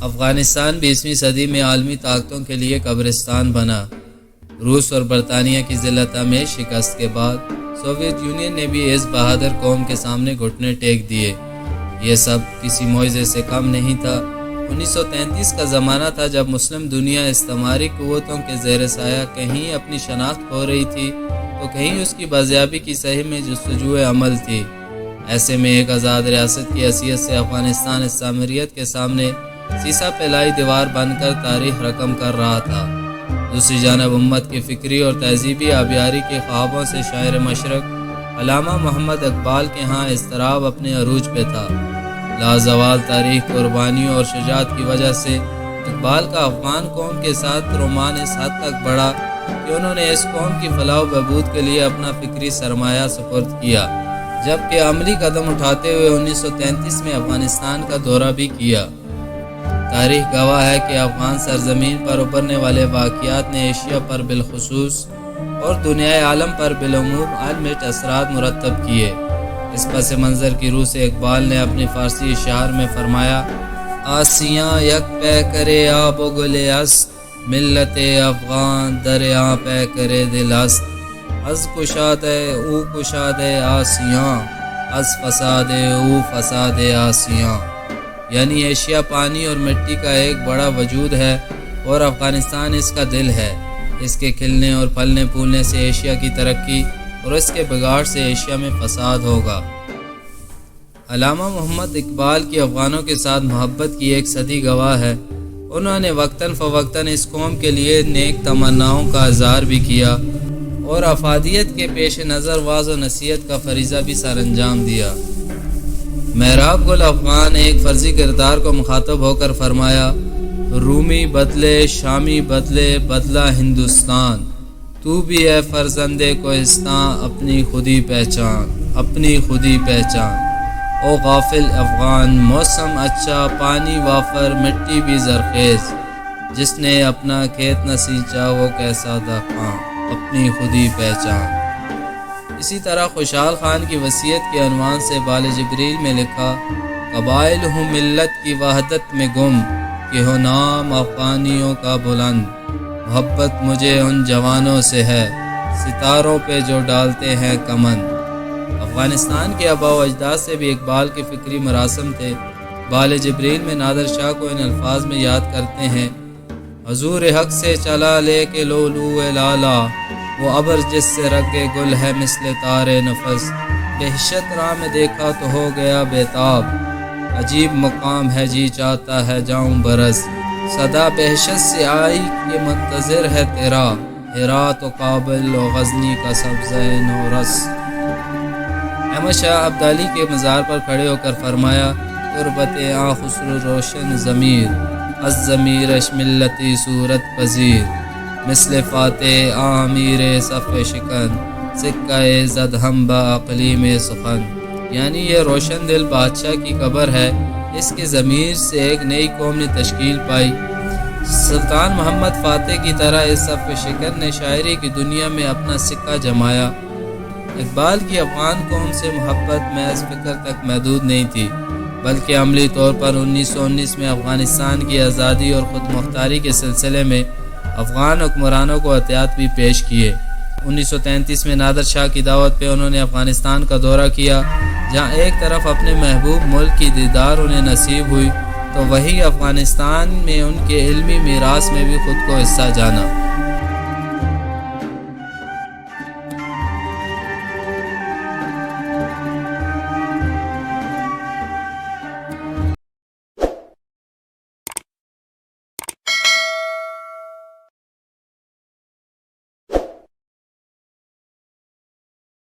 افغانستان 20ویں صدی میں عالمی طاقتوں کے لیے قبرستان بنا۔ روس اور برطانیہ کی ذلت آمیز شکست کے بعد سوویت یونین نے بھی اس بہادر قوم کے سامنے گھٹنے ٹیک دیے۔ یہ سب کسی معجزے سے کم نہیں تھا۔ 1933 کا زمانہ تھا جب مسلم دنیا استعماری قوتوں کے زیر سایہ کہیں اپنی شناخت کھو رہی تھی تو کہیں اس کی بازیابی کی صحیح میں جستجو عمل تھی۔ ایسے میں ایک آزاد ریاست کی حیثیت سے افغانستان استعماریت کے سامنے سیسا پھیلائی دیوار بن کر تاریخ رقم کر رہا تھا۔ دوسری جانب امت کی فکری اور تہذیبی آبیاری کے خوابوں سے شاعر مشرق علامہ محمد اقبال کے ہاں اضطراب اپنے عروج پہ تھا۔ لازوال تاریخ قربانیوں اور شجاعت کی وجہ سے اقبال کا افغان قوم کے ساتھ رومان اس حد تک بڑھا کہ انہوں نے اس قوم کی فلاح و بہبود کے لیے اپنا فکری سرمایہ سپرد کیا، جبکہ عملی قدم اٹھاتے ہوئے 1933 میں افغانستان کا دورہ بھی کیا۔ تاریخ گواہ ہے کہ افغان سرزمین پر ابھرنے والے واقعات نے ایشیا پر بالخصوص اور دنیائے عالم پر بالعموم عالمگیر اثرات مرتب کیے۔ اس پس منظر کی روح سے اقبال نے اپنی فارسی اشعار میں فرمایا: آسیاں یک پہ کرے آب و گل است، ملت افغان دریا پہ کرے دل است، از کشاد او کشاد آسیاں، از فساد او فساد آسیاں۔ یعنی ایشیا پانی اور مٹی کا ایک بڑا وجود ہے اور افغانستان اس کا دل ہے۔ اس کے کھلنے اور پھلنے پھولنے سے ایشیا کی ترقی اور اس کے بگاڑ سے ایشیا میں فساد ہوگا۔ علامہ محمد اقبال کی افغانوں کے ساتھ محبت کی ایک صدی گواہ ہے۔ انہوں نے وقتاً فوقتاً اس قوم کے لیے نیک تمناؤں کا اظہار بھی کیا اور افادیت کے پیش نظر واعظ و نصیحت کا فریضہ بھی سر انجام دیا۔ محراب گل افغان ایک فرضی کردار کو مخاطب ہو کر فرمایا: رومی بدلے شامی بدلے بدلا ہندوستان، تو بھی ہے فرزند کوہستان، اپنی خودی پہچان، اپنی خودی پہچان۔ او غافل افغان، موسم اچھا، پانی وافر، مٹی بھی زرخیز، جس نے اپنا کھیت نہ سینچا وہ کیسا دہقان، اپنی خودی پہچان۔ اسی طرح خوشحال خان کی وصیت کے عنوان سے بال جبریل میں لکھا: قبائل ہوں ملت کی وحدت میں گم، کہ ہو نام افغانیوں کا بلند، محبت مجھے ان جوانوں سے ہے، ستاروں پہ جو ڈالتے ہیں کمند۔ افغانستان کے آباء و اجداد سے بھی اقبال کے فکری مراسم تھے۔ بال جبریل میں نادر شاہ کو ان الفاظ میں یاد کرتے ہیں: حضور حق سے چلا لے کے لولو لالا، وہ ابر جس سے رگے گل ہے مثل تار نفس، دہشت راہ میں دیکھا تو ہو گیا بیتاب، عجیب مقام ہے جی چاہتا ہے جاؤں برس، صدا بہشت سے آئی کہ منتظر ہے تیرا، ہرات و کابل و غزنی کا سبزہ نورس۔ احمد شاہ ابدالی کے مزار پر کھڑے ہو کر فرمایا: قربت آں خسرو روشن ضمیر، از ضمیرش ملتی صورت پذیر، مثل فاتح امیر صف شکن، سکہ زد ہم با اقلیم سخن۔ یعنی یہ روشن دل بادشاہ کی قبر ہے، اس کے ضمیر سے ایک نئی قوم نے تشکیل پائی۔ سلطان محمد فاتح کی طرح اس صف شکن نے شاعری کی دنیا میں اپنا سکہ جمایا۔ اقبال کی افغان قوم سے محبت محض فکر تک محدود نہیں تھی، بلکہ عملی طور پر 1919 میں افغانستان کی آزادی اور خود مختاری کے سلسلے میں افغان حکمرانوں کو احتیاط بھی پیش کیے۔ 1933 میں نادر شاہ کی دعوت پہ انہوں نے افغانستان کا دورہ کیا، جہاں ایک طرف اپنے محبوب ملک کی دیدار انہیں نصیب ہوئی تو وہیں افغانستان میں ان کے علمی میراث میں بھی خود کو حصہ جانا۔